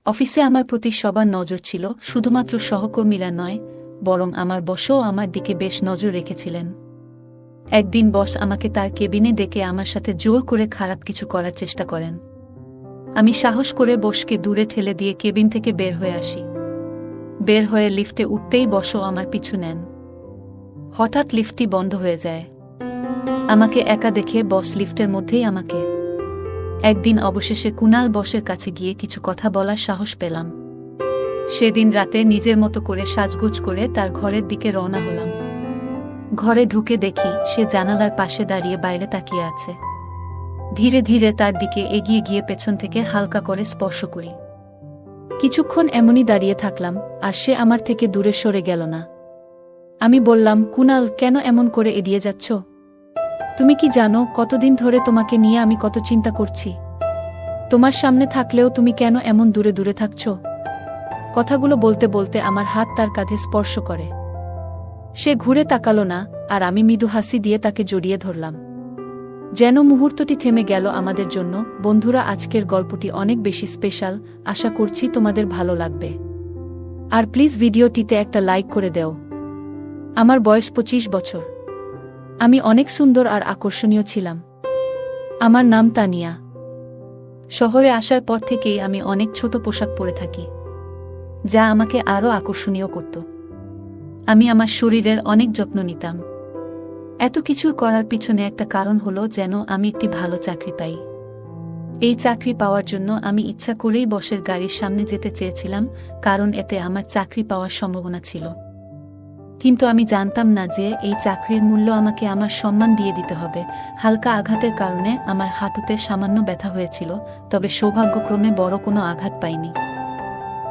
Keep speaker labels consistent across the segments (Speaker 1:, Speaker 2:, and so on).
Speaker 1: অফিসে আমার প্রতি সবার নজর ছিল, শুধুমাত্র সহকর্মীরা নয়, বরং আমার বসও আমার দিকে বেশ নজর রেখেছিলেন। একদিন বস আমাকে তার কেবিনে ডেকে আমার সাথে জোর করে খারাপ কিছু করার চেষ্টা করেন। আমি সাহস করে বসকে দূরে ঠেলে দিয়ে কেবিন থেকে বের হয়ে আসি। বের হয়ে লিফটে উঠতেই বসও আমার পিছু নেন। হঠাৎ লিফটটি বন্ধ হয়ে যায়। আমাকে একা দেখে বস লিফটের মধ্যেই আমাকে। একদিন অবশেষে কুনাল বসের কাছে গিয়ে কিছু কথা বলার সাহস পেলাম। সেদিন রাতে নিজের মতো করে সাজগোজ করে তার ঘরের দিকে রওনা হলাম। ঘরে ঢুকে দেখি সে জানালার পাশে দাঁড়িয়ে বাইরে তাকিয়ে আছে। ধীরে ধীরে তার দিকে এগিয়ে গিয়ে পেছন থেকে হালকা করে স্পর্শ করি। কিছুক্ষণ এমনই দাঁড়িয়ে থাকলাম, আর সে আমার থেকে দূরে সরে গেল না। আমি বললাম, কুনাল, কেন এমন করে এড়িয়ে যাচ্ছ? তুমি কি জানো কতদিন ধরে তোমাকে নিয়ে আমি কত চিন্তা করছি? তোমার সামনে থাকলেও তুমি কেন এমন দূরে দূরে থাকছ? কথাগুলো বলতে বলতে আমার হাত তার কাঁধে স্পর্শ করে। সে ঘুরে তাকালো না, আর আমি মৃদু হাসি দিয়ে তাকে জড়িয়ে ধরলাম। যেন মুহূর্তটি থেমে গেল আমাদের জন্য। বন্ধুরা, আজকের গল্পটি অনেক বেশি স্পেশাল। আশা করছি তোমাদের ভালো লাগবে। আর প্লিজ ভিডিওটিতে একটা লাইক করে দেও। আমার বয়স 25 বছর। আমি অনেক সুন্দর আর আকর্ষণীয় ছিলাম। আমার নাম তানিয়া। শহরে আসার পর থেকেই আমি অনেক ছোট পোশাক পরে থাকি, যা আমাকে আরও আকর্ষণীয় করত। আমি আমার শরীরের অনেক যত্ন নিতাম। এত কিছুর করার পিছনে একটা কারণ হলো যেন আমি একটি ভালো চাকরি পাই। এই চাকরি পাওয়ার জন্য আমি ইচ্ছা করেই বসের গাড়ির সামনে যেতে চেয়েছিলাম, কারণ এতে আমার চাকরি পাওয়ার সম্ভাবনা ছিল। কিন্তু আমি জানতাম না যে এই চাকরির মূল্য আমাকে আমার সম্মান দিয়ে দিতে হবে। হালকা আঘাতের কারণে আমার হাঁটুতে সামান্য ব্যথা হয়েছিল, তবে সৌভাগ্যক্রমে বড় কোনো আঘাত পাইনি।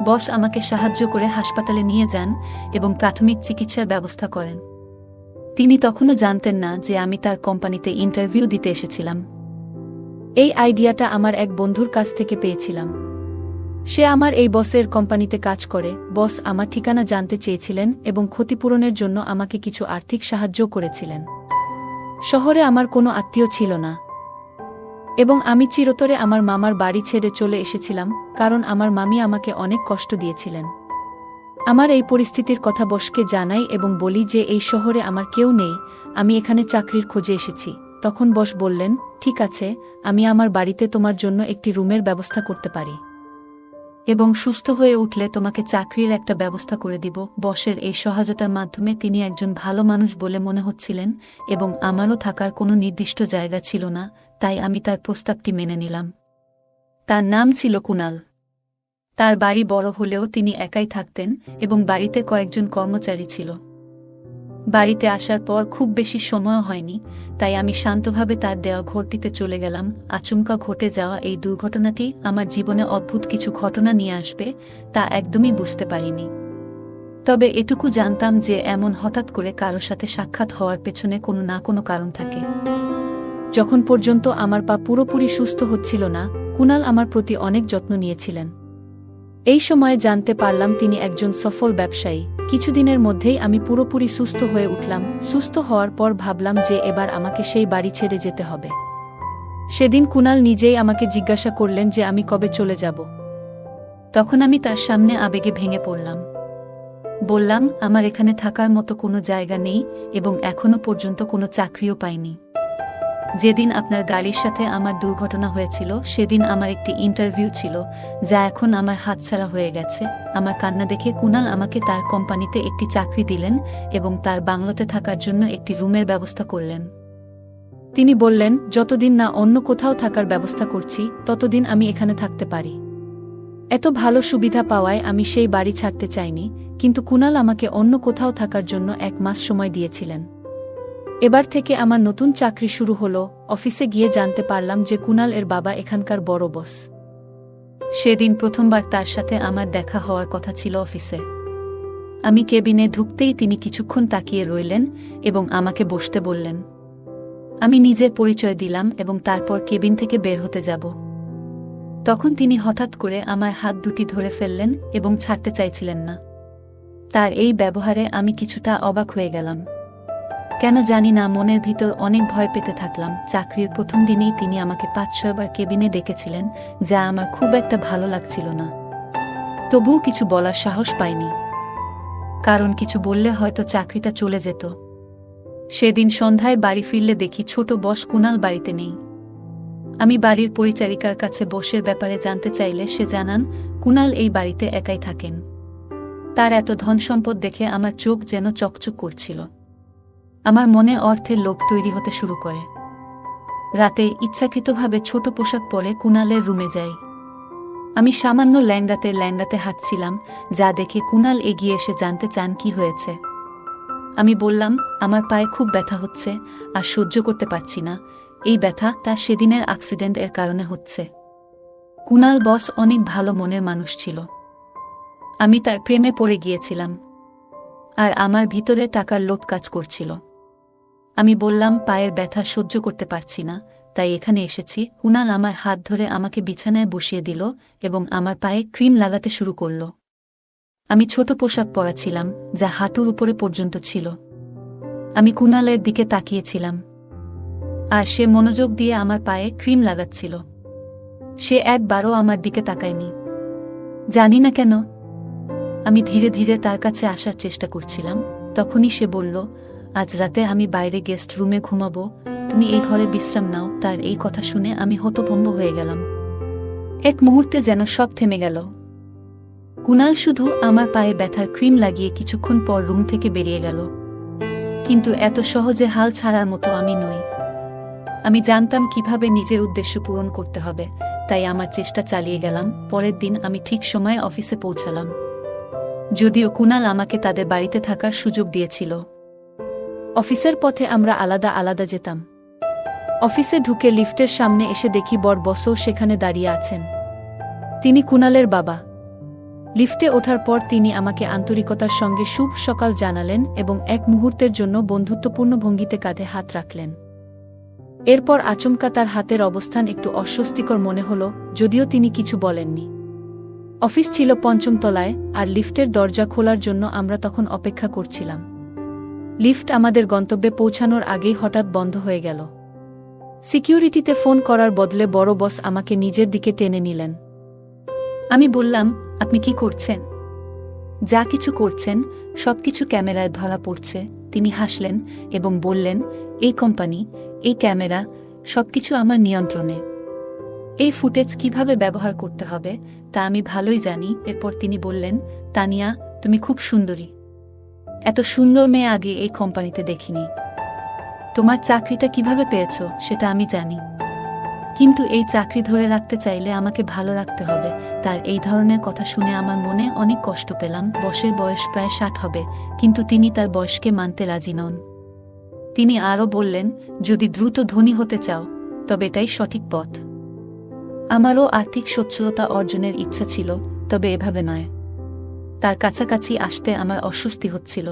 Speaker 1: বস আমাকে সাহায্য করে হাসপাতালে নিয়ে যান এবং প্রাথমিক চিকিৎসার ব্যবস্থা করেন। তিনি তখনও জানতেন না যে আমি তার কোম্পানিতে ইন্টারভিউ দিতে এসেছিলাম। এই আইডিয়াটা আমার এক বন্ধুর কাছ থেকে পেয়েছিলাম। সে আমার এই বসের কোম্পানিতে কাজ করে। বস আমার ঠিকানা জানতে চেয়েছিলেন এবং ক্ষতিপূরণের জন্য আমাকে কিছু আর্থিক সাহায্য করেছিলেন। শহরে আমার কোনো আত্মীয় ছিল না, এবং আমি চিরতরে আমার মামার বাড়ি ছেড়ে চলে এসেছিলাম, কারণ আমার মামি আমাকে অনেক কষ্ট দিয়েছিলেন। আমার এই পরিস্থিতির কথা বসকে জানাই এবং বলি যে এই শহরে আমার কেউ নেই, আমি এখানে চাকরির খোঁজে এসেছি। তখন বস বললেন, ঠিক আছে, আমি আমার বাড়িতে তোমার জন্য একটি রুমের ব্যবস্থা করতে পারি, এবং সুস্থ হয়ে উঠলে তোমাকে চাকরির একটা ব্যবস্থা করে দিব। বসের এই সহায়তার মাধ্যমে তিনি একজন ভালো মানুষ বলে মনে হচ্ছিলেন, এবং আমারও থাকার কোনো নির্দিষ্ট জায়গা ছিল না, তাই আমি তার প্রস্তাবটি মেনে নিলাম। তার নাম ছিল কুনাল। তার বাড়ি বড় হলেও তিনি একাই থাকতেন এবং বাড়িতে কয়েকজন কর্মচারী ছিল। বাড়িতে আসার পর খুব বেশি সময় হয়নি, তাই আমি শান্তভাবে তার দেওয়া ঘরটিতে চলে গেলাম। আচমকা ঘটে যাওয়া এই দুর্ঘটনাটি আমার জীবনে অদ্ভুত কিছু ঘটনা নিয়ে আসবে তা একদমই বুঝতে পারিনি। তবে এটুকু জানতাম যে এমন হঠাৎ করে কারো সাথে সাক্ষাৎ হওয়ার পেছনে কোনো না কোনো কারণ থাকে। যখন পর্যন্ত আমার পা পুরোপুরি সুস্থ হচ্ছিল না, কুনাল আমার প্রতি অনেক যত্ন নিয়েছিলেন। এই সময়ে জানতে পারলাম তিনি একজন সফল ব্যবসায়ী। কিছুদিনের মধ্যেই আমি পুরোপুরি সুস্থ হয়ে উঠলাম। সুস্থ হওয়ার পর ভাবলাম যে এবার আমাকে সেই বাড়ি ছেড়ে যেতে হবে। সেদিন কুনাল নিজেই আমাকে জিজ্ঞাসা করলেন যে আমি কবে চলে যাব। তখন আমি তার সামনে আবেগে ভেঙে পড়লাম। বললাম, আমার এখানে থাকার মতো কোনো জায়গা নেই এবং এখনো পর্যন্ত কোনো চাকরিও পাইনি। যেদিন আপনার গাড়ির সাথে আমার দুর্ঘটনা হয়েছিল সেদিন আমার একটি ইন্টারভিউ ছিল, যা এখন আমার হাতছাড়া হয়ে গেছে। আমার কান্না দেখে কুনাল আমাকে তার কোম্পানিতে একটি চাকরি দিলেন এবং তার বাংলোতে থাকার জন্য একটি রুমের ব্যবস্থা করলেন। তিনি বললেন, যতদিন না অন্য কোথাও থাকার ব্যবস্থা করছি ততদিন আমি এখানে থাকতে পারি। এত ভালো সুবিধা পাওয়ায় আমি সেই বাড়ি ছাড়তে চাইনি, কিন্তু কুনাল আমাকে অন্য কোথাও থাকার জন্য 1 মাস সময় দিয়েছিলেন। এবার থেকে আমার নতুন চাকরি শুরু হলো। অফিসে গিয়ে জানতে পারলাম যে কুনাল এর বাবা এখানকার বড় বস। সেদিন প্রথমবার তার সাথে আমার দেখা হওয়ার কথা ছিল অফিসে। আমি কেবিনে ঢুকতেই তিনি কিছুক্ষণ তাকিয়ে রইলেন এবং আমাকে বসতে বললেন। আমি নিজের পরিচয় দিলাম এবং তারপর কেবিন থেকে বের হতে যাব। তখন তিনি হঠাৎ করে আমার হাত দুটি ধরে ফেললেন এবং ছাড়তে চাইছিলেন না। তার এই ব্যবহারে আমি কিছুটা অবাক হয়ে গেলাম। কেন জানি না, মনের ভিতর অনেক ভয় পেতে থাকলাম। চাকরির প্রথম দিনেই তিনি আমাকে 5-6 বার কেবিনে ডেকেছিলেন, যা আমার খুব একটা ভালো লাগছিল না। তবুও কিছু বলার সাহস পাইনি, কারণ কিছু বললে হয়তো চাকরিটা চলে যেত। সেদিন সন্ধ্যায় বাড়ি ফিরলে দেখি ছোট বস কুনাল বাড়িতে নেই। আমি বাড়ির পরিচারিকার কাছে বসের ব্যাপারে জানতে চাইলে সে জানান কুনাল এই বাড়িতে একাই থাকেন। তার এত ধন সম্পদ দেখে আমার চোখ যেন চকচক করছিল। আমার মনে অর্থের লোভ তৈরি হতে শুরু করে। রাতে ইচ্ছাকৃতভাবে ছোট পোশাক পরে কুনালের রুমে যাই। আমি সামান্য ল্যাংড়াতে হাঁটছিলাম, যা দেখে কুনাল এগিয়ে এসে জানতে চান কি হয়েছে। আমি বললাম, আমার পায়ে খুব ব্যথা হচ্ছে আর সহ্য করতে পারছি না। এই ব্যথা তার সেদিনের অ্যাক্সিডেন্ট এর কারণে হচ্ছে। কুনাল বস অনেক ভালো মনের মানুষ ছিল। আমি তার প্রেমে পড়ে গিয়েছিলাম, আর আমার ভিতরে টাকার লোভ কাজ করছিল। আমি বললাম, পায়ের ব্যথা সহ্য করতে পারছি না, তাই এখানে এসেছি। কুনাল আমার হাত ধরে আমাকে বিছানায় বসিয়ে দিল এবং আমার পায়ে ক্রিম লাগাতে শুরু করল। আমি ছোট পোশাক পরা ছিলাম, যা হাঁটুর উপরে পর্যন্ত ছিল। আমি কুনালের দিকে তাকিয়েছিলাম, আর সে মনোযোগ দিয়ে আমার পায়ে ক্রিম লাগাচ্ছিল। সে একবারও আমার দিকে তাকায়নি। জানি না কেন। আমি ধীরে ধীরে তার কাছে আসার চেষ্টা করছিলাম। তখনই সে বলল, আজ রাতে আমি বাইরে গেস্ট রুমে ঘুমাবো, তুমি এই ঘরে বিশ্রাম নাও। তার এই কথা শুনে আমি হতভম্ব হয়ে গেলাম। এক মুহূর্তে যেন সব থেমে গেল। কুনাল শুধু আমার পায়ে ব্যথার ক্রিম লাগিয়ে কিছুক্ষণ পর রুম থেকে বেরিয়ে গেল। কিন্তু এত সহজে হাল ছাড়ার মতো আমি নই। আমি জানতাম কিভাবে নিজের উদ্দেশ্য পূরণ করতে হবে, তাই আমার চেষ্টা চালিয়ে গেলাম। পরের দিন আমি ঠিক সময়ে অফিসে পৌঁছালাম, যদিও কুনাল আমাকে তাদের বাড়িতে থাকার সুযোগ দিয়েছিল। অফিসের পথে আমরা আলাদা আলাদা যেতাম। অফিসে ঢুকে লিফটের সামনে এসে দেখি বড় বসও সেখানে দাঁড়িয়ে আছেন। তিনি কুনালের বাবা। লিফটে ওঠার পর তিনি আমাকে আন্তরিকতার সঙ্গে শুভ সকাল জানালেন এবং এক মুহূর্তের জন্য বন্ধুত্বপূর্ণ ভঙ্গিতে কাঁধে হাত রাখলেন। এরপর আচমকা তার হাতের অবস্থান একটু অস্বস্তিকর মনে হল, যদিও তিনি কিছু বলেননি। অফিস ছিল ৫ম তলায়, আর লিফটের দরজা খোলার জন্য আমরা তখন অপেক্ষা করছিলাম। লিফট আমাদের গন্তব্যে পৌঁছানোর আগেই হঠাৎ বন্ধ হয়ে গেল। সিকিউরিটিতে ফোন করার বদলে বড় বস আমাকে নিজের দিকে টেনে নিলেন। আমি বললাম, আপনি কি করছেন? যা কিছু করছেন সবকিছু ক্যামেরায় ধরা পড়ছে। তিনি হাসলেন এবং বললেন, এই কোম্পানি, এই ক্যামেরা, সবকিছু আমার নিয়ন্ত্রণে। এই ফুটেজ কিভাবে ব্যবহার করতে হবে তা আমি ভালোই জানি। এরপর তিনি বললেন, তানিয়া, তুমি খুব সুন্দরী। এত সুন্দর মেয়ে আগে এই কোম্পানিতে দেখিনি। তোমার চাকরিটা কিভাবে পেয়েছ সেটা আমি জানি, কিন্তু এই চাকরি ধরে রাখতে চাইলে আমাকে ভালো রাখতে হবে। তার এই ধরনের কথা শুনে আমার মনে অনেক কষ্ট পেলাম। বসের বয়স প্রায় ৬০ হবে, কিন্তু তিনি তার বয়সকে মানতে রাজি নন। তিনি আরও বললেন, যদি দ্রুত ধনী হতে চাও তবে এটাই সঠিক পথ। আমারও আর্থিক সচ্ছলতা অর্জনের ইচ্ছা ছিল, তবে এভাবে নয়। তার কাছাকাছি আসতে আমার অস্বস্তি হচ্ছিল।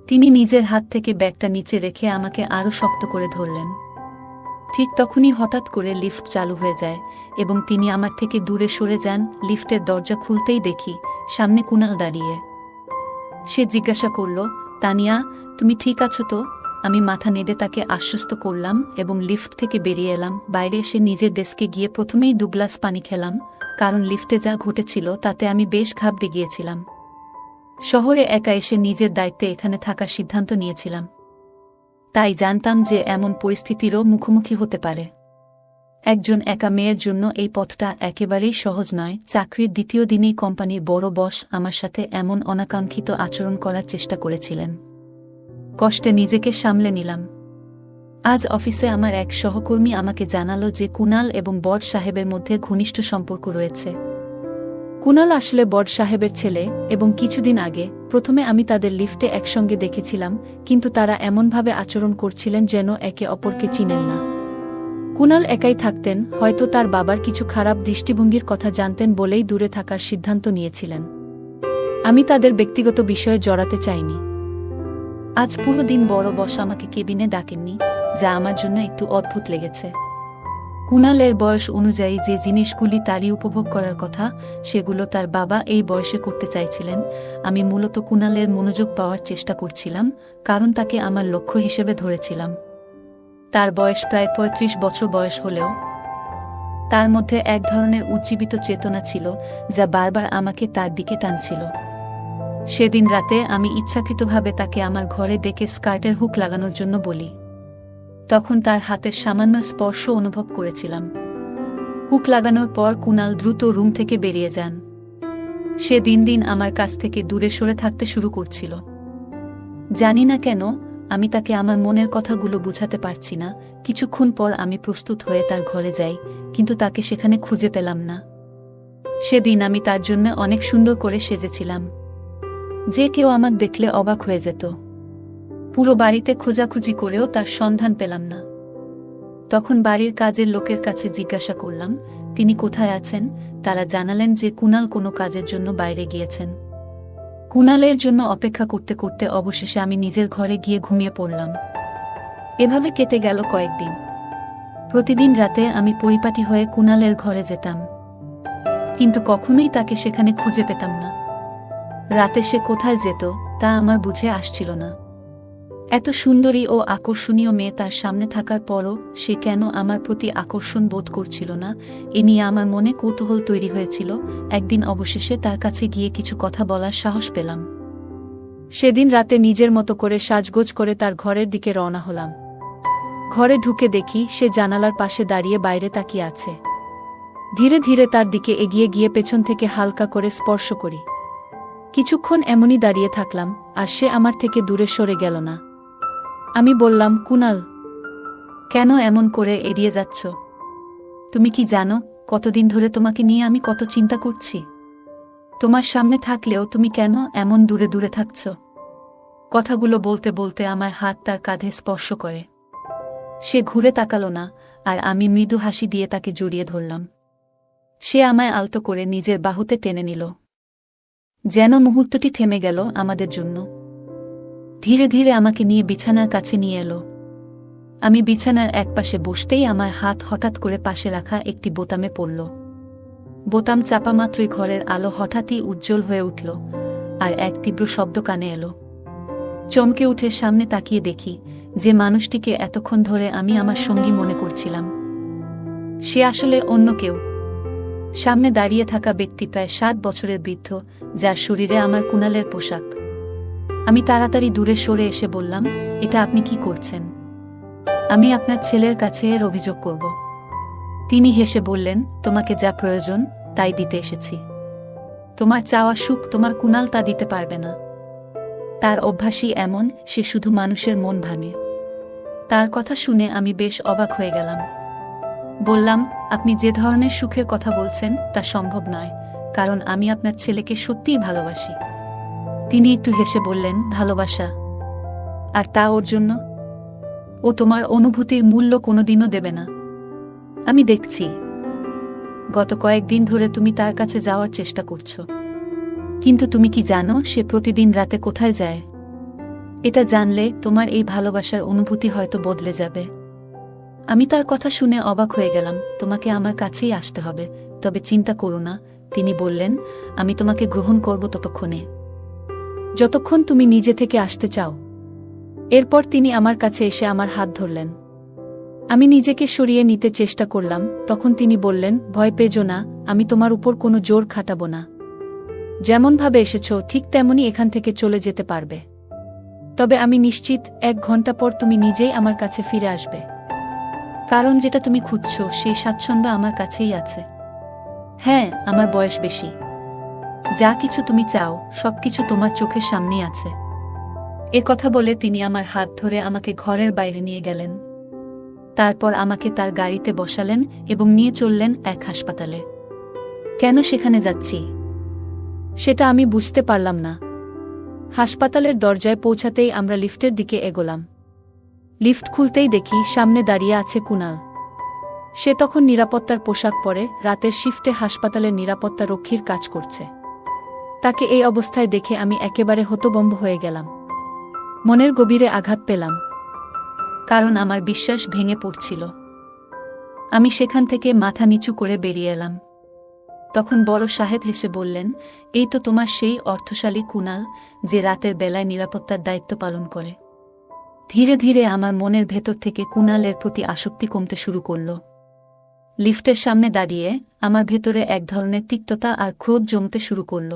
Speaker 1: তিনি নিজের হাত থেকে ব্যাগটা নিচে রেখে আমাকে আরও শক্ত করে ধরলেন। ঠিক তখনই হঠাৎ করে লিফট চালু হয়ে যায় এবং তিনি আমার থেকে দূরে সরে যান। লিফটের দরজা খুলতেই দেখি সামনে কুনাল দাঁড়িয়ে। সে জিজ্ঞাসা করল, তানিয়া, তুমি ঠিক আছো তো? আমি মাথা নেড়ে তাকে আশ্বস্ত করলাম এবং লিফট থেকে বেরিয়ে এলাম। বাইরে এসে নিজের ডেস্কে গিয়ে প্রথমেই ২ গ্লাস পানি খেলাম, কারণ লিফটে যা ঘটেছিল তাতে আমি বেশ ঘাবড়ে গিয়েছিলাম। শহরে একা এসে নিজের দায়িত্বে এখানে থাকার সিদ্ধান্ত নিয়েছিলাম, তাই জানতাম যে এমন পরিস্থিতিরও মুখোমুখি হতে পারে। একজন একা মেয়ের জন্য এই পথটা একেবারেই সহজ নয়। চাকরির দ্বিতীয় দিনেই কোম্পানির বড় বস আমার সাথে এমন অনাকাঙ্ক্ষিত আচরণ করার চেষ্টা করেছিলেন। কষ্টে নিজেকে সামলে নিলাম। আজ অফিসে আমার এক সহকর্মী আমাকে জানালো যে কুনাল এবং বড় সাহেবের মধ্যে ঘনিষ্ঠ সম্পর্ক রয়েছে। কুনাল আসলে বড় সাহেবের ছেলে এবং কিছুদিন আগে প্রথমে আমি তাদের লিফটে একসঙ্গে দেখেছিলাম, কিন্তু তারা এমনভাবে আচরণ করছিলেন যেন একে অপরকে চিনেন না। কুনাল একাই থাকতেন, হয়তো তার বাবার কিছু খারাপ দৃষ্টিভঙ্গির কথা জানতেন বলেই দূরে থাকার সিদ্ধান্ত নিয়েছিলেন। আমি তাদের ব্যক্তিগত বিষয়ে জড়াতে চাইনি। আজ পুরো দিন বড় বস আমাকে কেবিনে ডাকেননি, যা আমার জন্য একটু অদ্ভুত লেগেছে। কুনালের বয়স অনুযায়ী যে জিনিসগুলি তারই উপভোগ করার কথা, সেগুলো তার বাবা এই বয়সে করতে চাইছিলেন। আমি মূলত কুনালের মনোযোগ পাওয়ার চেষ্টা করছিলাম, কারণ তাকে আমার লক্ষ্য হিসেবে ধরেছিলাম। তার বয়স প্রায় ৩৫ বছর বয়স হলেও তার মধ্যে এক ধরনের উজ্জীবিত চেতনা ছিল যা বারবার আমাকে তার দিকে টানছিল। সেদিন রাতে আমি ইচ্ছাকৃতভাবে তাকে আমার ঘরে ডেকে স্কার্টের হুক লাগানোর জন্য বলি। তখন তার হাতের সামান্য স্পর্শ অনুভব করেছিলাম। হুক লাগানোর পর কুনাল দ্রুত রুম থেকে বেরিয়ে যান। সে দিন দিন আমার কাছ থেকে দূরে সরে থাকতে শুরু করছিল। জানি না কেন আমি তাকে আমার মনের কথাগুলো বুঝাতে পারছি না। কিছুক্ষণ পর আমি প্রস্তুত হয়ে তার ঘরে যাই, কিন্তু তাকে সেখানে খুঁজে পেলাম না। সেদিন আমি তার জন্য অনেক সুন্দর করে সেজেছিলাম, যে কেউ আমাকে দেখলে অবাক হয়ে যেত। পুরো বাড়িতে খোঁজাখুঁজি করেও তার সন্ধান পেলাম না। তখন বাড়ির কাজের লোকের কাছে জিজ্ঞাসা করলাম তিনি কোথায় আছেন। তারা জানালেন যে কুনাল কোনো কাজের জন্য বাইরে গিয়েছেন। কুনালের জন্য অপেক্ষা করতে করতে অবশেষে আমি নিজের ঘরে গিয়ে ঘুমিয়ে পড়লাম। এভাবে কেটে গেল কয়েকদিন। প্রতিদিন রাতে আমি পরিপাটি হয়ে কুনালের ঘরে যেতাম, কিন্তু কখনোই তাকে সেখানে খুঁজে পেতাম না। রাতে সে কোথায় যেত তা আমার বুঝে আসছিল না। এত সুন্দরী ও আকর্ষণীয় মেয়ে তার সামনে থাকার পরও সে কেন আমার প্রতি আকর্ষণ বোধ করছিল না, এ নিয়ে আমার মনে কৌতূহল তৈরি হয়েছিল। একদিন অবশেষে তার কাছে গিয়ে কিছু কথা বলার সাহস পেলাম। সেদিন রাতে নিজের মতো করে সাজগোজ করে তার ঘরের দিকে রওনা হলাম। ঘরে ঢুকে দেখি সে জানালার পাশে দাঁড়িয়ে বাইরে তাকিয়ে আছে। ধীরে ধীরে তার দিকে এগিয়ে গিয়ে পেছন থেকে হালকা করে স্পর্শ করি। কিছুক্ষণ এমনই দাঁড়িয়ে থাকলাম, আর সে আমার থেকে দূরে সরে গেল না। আমি বললাম, কুনাল, কেন এমন করে এড়িয়ে যাচ্ছ? তুমি কি জানো কতদিন ধরে তোমাকে নিয়ে আমি কত চিন্তা করছি? তোমার সামনে থাকলেও তুমি কেন এমন দূরে দূরে থাকছ? কথাগুলো বলতে বলতে আমার হাত তার কাঁধে স্পর্শ করে। সে ঘুরে তাকালো না, আর আমি মৃদু হাসি দিয়ে তাকে জড়িয়ে ধরলাম। সে আমায় আলতো করে নিজের বাহুতে টেনে নিল, যেন মুহূর্তটি থেমে গেল আমাদের জন্য। ধীরে ধীরে আমাকে নিয়ে বিছানার কাছে নিয়ে এলো। আমি বিছানার একপাশে বসতেই আমার হাত হঠাৎ করে পাশে রাখা একটি বোতামে পড়ল। বোতাম চাপা মাত্রই ঘরের আলো হঠাৎই উজ্জ্বল হয়ে উঠল, আর এক তীব্র শব্দ কানে এলো। চমকে উঠে সামনে তাকিয়ে দেখি যে মানুষটিকে এতক্ষণ ধরে আমি আমার সঙ্গী মনে করছিলাম, সে আসলে অন্য কেউ। সামনে দাঁড়িয়ে থাকা ব্যক্তি প্রায় 60 বছরের বৃদ্ধ, যার শরীরে আমার কুনালের পোশাক। আমি তাড়াতাড়ি দূরে সরে এসে বললাম, এটা আপনি কি করছেন? আমি আপনার ছেলের কাছে এর অভিযোগ করব। তিনি হেসে বললেন, তোমাকে যা প্রয়োজন তাই দিতে এসেছি। তোমার চাওয়া সুখ তোমার কুনাল তা দিতে পারবে না। তার অভ্যাসই এমন, সে শুধু মানুষের মন ভাঙে। তার কথা শুনে আমি বেশ অবাক হয়ে গেলাম। বললাম, আপনি যে ধরনের সুখের কথা বলছেন তা সম্ভব নয়, কারণ আমি আপনার ছেলেকে সত্যিই ভালোবাসি। তিনি একটু হেসে বললেন, ভালোবাসা? আর তা ওর জন্য? ও তোমার অনুভূতির মূল্য কোনোদিনও দেবে না। আমি দেখছি গত কয়েকদিন ধরে তুমি তার কাছে যাওয়ার চেষ্টা করছো, কিন্তু তুমি কি জানো সে প্রতিদিন রাতে কোথায় যায়? এটা জানলে তোমার এই ভালোবাসার অনুভূতি হয়তো বদলে যাবে। আমি তার কথা শুনে অবাক হয়ে গেলাম। তোমাকে আমার কাছেই আসতে হবে, তবে চিন্তা করো না, তিনি বললেন, আমি তোমাকে গ্রহণ করব ততক্ষণে, যতক্ষণ তুমি নিজে থেকে আসতে চাও। এরপর তিনি আমার কাছে এসে আমার হাত ধরলেন। আমি নিজেকে সরিয়ে নিতে চেষ্টা করলাম। তখন তিনি বললেন, ভয় পেজো না, আমি তোমার উপর কোনো জোর খাটাবো না। যেমনভাবে এসেছো ঠিক তেমনই এখান থেকে চলে যেতে পারবে। তবে আমি নিশ্চিত 1 ঘন্টা পর তুমি নিজেই আমার কাছে ফিরে আসবে, কারণ যেটা তুমি খুঁজছো সেই স্বাচ্ছন্দ্য আমার কাছেই আছে। হ্যাঁ, আমার বয়স বেশি, যা কিছু তুমি চাও সবকিছু তোমার চোখের সামনেই আছে। এ কথা বলে তিনি আমার হাত ধরে আমাকে ঘরের বাইরে নিয়ে গেলেন। তারপর আমাকে তার গাড়িতে বসালেন এবং নিয়ে চললেন এক হাসপাতালে। কেন সেখানে যাচ্ছি সেটা আমি বুঝতে পারলাম না। হাসপাতালের দরজায় পৌঁছাতেই আমরা লিফটের দিকে এগোলাম। লিফট খুলতেই দেখি সামনে দাঁড়িয়ে আছে কুনাল। সে তখন নিরাপত্তার পোশাক পরে রাতের শিফটে হাসপাতালের নিরাপত্তা রক্ষীর কাজ করছে। তাকে এই অবস্থায় দেখে আমি একেবারে হতভম্ব হয়ে গেলাম। মনের গভীরে আঘাত পেলাম, কারণ আমার বিশ্বাস ভেঙে পড়ছিল। আমি সেখান থেকে মাথা নিচু করে বেরিয়ে এলাম। তখন বড় সাহেব হেসে বললেন, এই তো তোমার সেই অর্থশালী কুনাল, যে রাতের বেলায় নিরাপত্তার দায়িত্ব পালন করে। ধীরে ধীরে আমার মনের ভেতর থেকে কুনালের প্রতি আসক্তি কমতে শুরু করল। লিফটের সামনে দাঁড়িয়ে আমার ভেতরে এক ধরনের তিক্ততা আর ক্রোধ জমতে শুরু করল।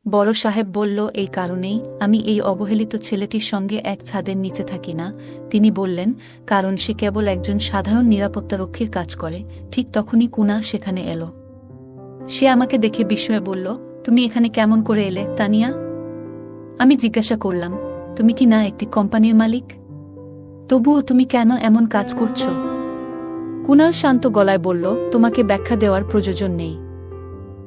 Speaker 1: বড় সাহেব বলল, এই কারণেই আমি এই অবহেলিত ছেলেটির সঙ্গে এক ছাদের নিচে থাকি না। তিনি বললেন, কারণ সে কেবল একজন সাধারণ নিরাপত্তারক্ষীর কাজ করে। ঠিক তখনই কুনাল সেখানে এলো। সে আমাকে দেখে বিস্ময়ে বলল, তুমি এখানে কেমন করে এলে তানিয়া? আমি জিজ্ঞাসা করলাম, তুমি কি না একটি কোম্পানির মালিক? তবুও তুমি কেন এমন কাজ করছো? কুনাল শান্ত গলায় বলল, তোমাকে ব্যাখ্যা দেওয়ার প্রয়োজন নেই।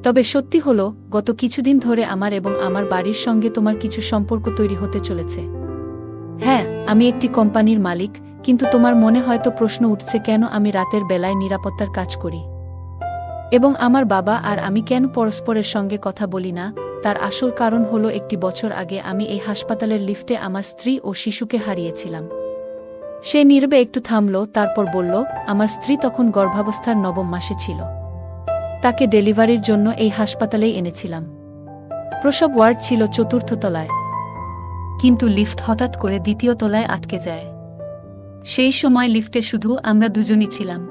Speaker 1: তবে সত্যি হলো, গত কিছুদিন ধরে আমার এবং আমার বাড়ির সঙ্গে তোমার কিছু সম্পর্ক তৈরি হতে চলেছে। হ্যাঁ, আমি একটি কোম্পানির মালিক, কিন্তু তোমার মনে হয়তো প্রশ্ন উঠছে কেন আমি রাতের বেলায় নিরাপত্তার কাজ করি এবং আমার বাবা আর আমি কেন পরস্পরের সঙ্গে কথা বলি না। তার আসল কারণ হলো, একটি বছর আগে আমি এই হাসপাতালের লিফটে আমার স্ত্রী ও শিশুকে হারিয়েছিলাম। সে নীরবে একটু থামল, তারপর বলল, আমার স্ত্রী তখন গর্ভাবস্থার 9ম মাসে ছিল। তাকে ডেলিভারির জন্য এই হাসপাতালেই এনেছিলাম। প্রসব ওয়ার্ড ছিল 4র্থ তলায়, কিন্তু লিফট হঠাৎ করে 2য় তলায় আটকে যায়। সেই সময় লিফটে শুধু আমরা দুজনই ছিলাম।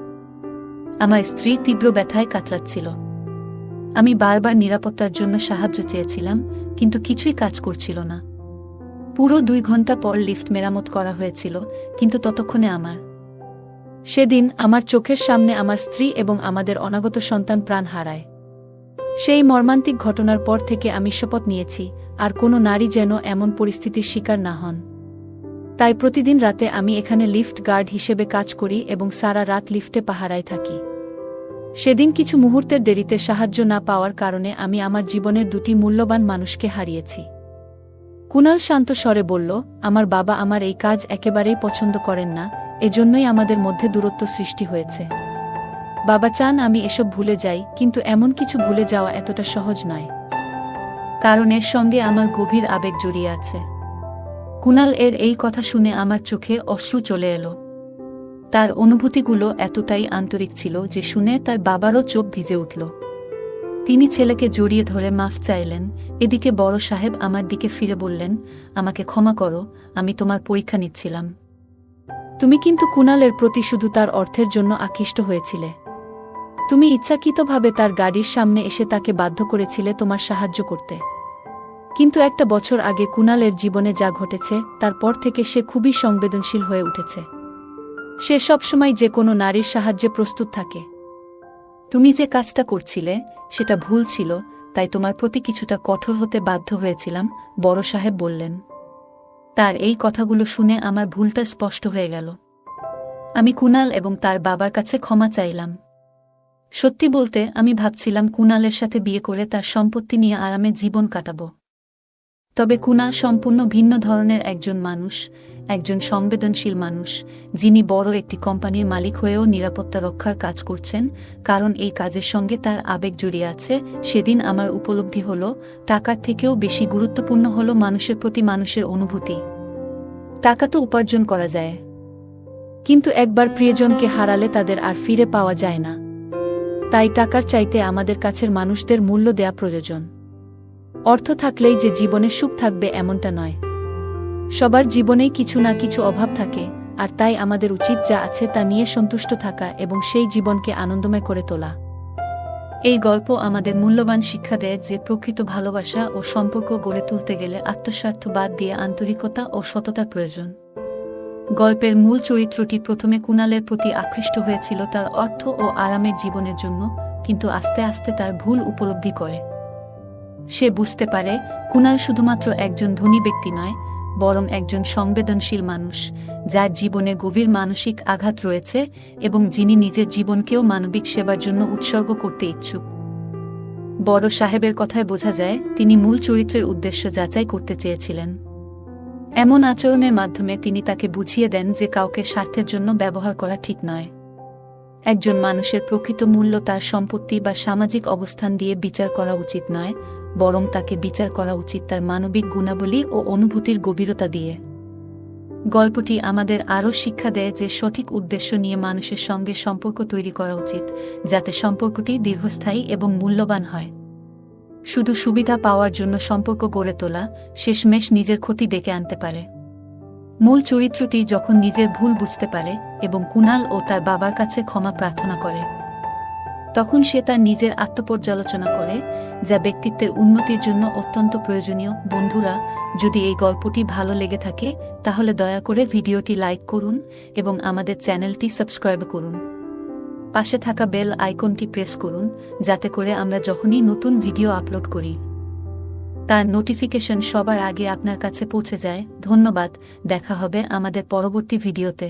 Speaker 1: আমার স্ত্রী তীব্র ব্যথায় কাতরাচ্ছিল। আমি বারবার নিরাপত্তার জন্য সাহায্য চেয়েছিলাম, কিন্তু কিছুই কাজ করছিল না। পুরো 2 ঘন্টা পর লিফট মেরামত করা হয়েছিল, কিন্তু ততক্ষণে সেদিন আমার চোখের সামনে আমার স্ত্রী এবং আমাদের অনাগত সন্তান প্রাণ হারায়। সেই মর্মান্তিক ঘটনার পর থেকে আমি শপথ নিয়েছি, আর কোনো নারী যেন এমন পরিস্থিতির শিকার না হন। তাই প্রতিদিন রাতে আমি এখানে লিফট গার্ড হিসেবে কাজ করি এবং সারা রাত লিফটে পাহারায় থাকি। সেদিন কিছু মুহূর্তের দেরিতে সাহায্য না পাওয়ার কারণে আমি আমার জীবনের 2টি মূল্যবান মানুষকে হারিয়েছি। কুনাল শান্ত স্বরে বলল, আমার বাবা আমার এই কাজ একেবারেই পছন্দ করেন না, এজন্যই আমাদের মধ্যে দূরত্ব সৃষ্টি হয়েছে। বাবা চান আমি এসব ভুলে যাই, কিন্তু এমন কিছু ভুলে যাওয়া এতটা সহজ নয়, কারণ এর সঙ্গে আমার গভীর আবেগ জড়িয়ে আছে। কুনাল এর এই কথা শুনে আমার চোখে অশ্রু চলে এলো। তার অনুভূতিগুলো এতটাই আন্তরিক ছিল যে শুনে তার বাবারও চোখ ভিজে উঠল। তিনি ছেলেকে জড়িয়ে ধরে মাফ চাইলেন। এদিকে বড় সাহেব আমার দিকে ফিরে বললেন, আমাকে ক্ষমা করো, আমি তোমার পরীক্ষা নিচ্ছিলাম। তুমি কিন্তু কুনালের প্রতি শুধু তার অর্থের জন্য আকৃষ্ট হয়েছিলে। তুমি ইচ্ছাকৃতভাবে তার গাড়ির সামনে এসে তাকে বাধ্য করেছিলে তোমার সাহায্য করতে। কিন্তু একটা বছর আগে কুনালের জীবনে যা ঘটেছে, তারপর থেকে সে খুবই সংবেদনশীল হয়ে উঠেছে। সে সবসময় যে কোনো নারীর সাহায্যে প্রস্তুত থাকে। তুমি যে কাজটা করছিলে সেটা ভুল ছিল, তাই তোমার প্রতি কিছুটা কঠোর হতে বাধ্য হয়েছিলাম, বড় সাহেব বললেন। তার এই কথাগুলো শুনে আমার ভুলটা স্পষ্ট হয়ে গেল। আমি কুনাল এবং তার বাবার কাছে ক্ষমা চাইলাম। সত্যি বলতে, আমি ভাবছিলাম কুনালের সাথে বিয়ে করে তার সম্পত্তি নিয়ে আরামে জীবন কাটাব। তবে কুনাল সম্পূর্ণ ভিন্ন ধরনের একজন মানুষ, একজন সংবেদনশীল মানুষ, যিনি বড় একটি কোম্পানির মালিক হয়েও নিরাপত্তা রক্ষার কাজ করছেন, কারণ এই কাজের সঙ্গে তার আবেগ জড়িয়ে আছে। সেদিন আমার উপলব্ধি হলো, টাকার থেকেও বেশি গুরুত্বপূর্ণ হলো মানুষের প্রতি মানুষের অনুভূতি। টাকা তো উপার্জন করা যায়, কিন্তু একবার প্রিয়জনকে হারালে তাদের আর ফিরে পাওয়া যায় না। তাই টাকার চাইতে আমাদের কাছের মানুষদের মূল্য দেয়া প্রয়োজন। অর্থ থাকলেই যে জীবনে সুখ থাকবে এমনটা নয়। সবার জীবনেই কিছু না কিছু অভাব থাকে, আর তাই আমাদের উচিত যা আছে তা নিয়ে সন্তুষ্ট থাকা এবং সেই জীবনকে আনন্দময় করে তোলা। এই গল্প আমাদের মূল্যবান শিক্ষা দেয় যে প্রকৃত ভালোবাসা ও সম্পর্ক গড়ে তুলতে গেলে আত্মস্বার্থ বাদ দিয়ে আন্তরিকতা ও সততার প্রয়োজন। গল্পের মূল চরিত্রটি প্রথমে কুনালের প্রতি আকৃষ্ট হয়েছিল তার অর্থ ও আরামের জীবনের জন্য, কিন্তু আস্তে আস্তে তার ভুল উপলব্ধি করে। সে বুঝতে পারে কুনাল শুধুমাত্র একজন ধনী ব্যক্তি নয়, বরং একজন সংবেদনশীল মানুষ, যার জীবনে গভীর মানসিক আঘাত রয়েছে এবং যিনি নিজের জীবনকেও মানবিক সেবার জন্য উৎসর্গ করতে ইচ্ছুক। বড় সাহেবের কথায় বোঝা যায় তিনি মূল চরিত্রের উদ্দেশ্য যাচাই করতে চেয়েছিলেন। এমন আচরণের মাধ্যমে তিনি তাকে বুঝিয়ে দেন যে কাউকে স্বার্থের জন্য ব্যবহার করা ঠিক নয়। একজন মানুষের প্রকৃত মূল্য তার সম্পত্তি বা সামাজিক অবস্থান দিয়ে বিচার করা উচিত নয়, বরং তাকে বিচার করা উচিত তার মানবিক গুণাবলী ও অনুভূতির গভীরতা দিয়ে। গল্পটি আমাদের আরও শিক্ষা দেয় যে সঠিক উদ্দেশ্য নিয়ে মানুষের সঙ্গে সম্পর্ক তৈরি করা উচিত, যাতে সম্পর্কটি দীর্ঘস্থায়ী এবং মূল্যবান হয়। শুধু সুবিধা পাওয়ার জন্য সম্পর্ক গড়ে তোলা শেষমেশ নিজের ক্ষতি ডেকে আনতে পারে। মূল চরিত্রটি যখন নিজের ভুল বুঝতে পারে এবং কুনাল ও তার বাবার কাছে ক্ষমা প্রার্থনা করে, তখন সে তার নিজের আত্মপর্যালোচনা করে, যা ব্যক্তিত্বের উন্নতির জন্য অত্যন্ত প্রয়োজনীয়। বন্ধুরা, যদি এই গল্পটি ভালো লেগে থাকে তাহলে দয়া করে ভিডিওটি লাইক করুন এবং আমাদের চ্যানেলটি সাবস্ক্রাইব করুন। পাশে থাকা বেল আইকনটি প্রেস করুন, যাতে করে আমরা যখনই নতুন ভিডিও আপলোড করি তার নোটিফিকেশন সবার আগে আপনার কাছে পৌঁছে যায়। ধন্যবাদ, দেখা হবে আমাদের পরবর্তী ভিডিওতে।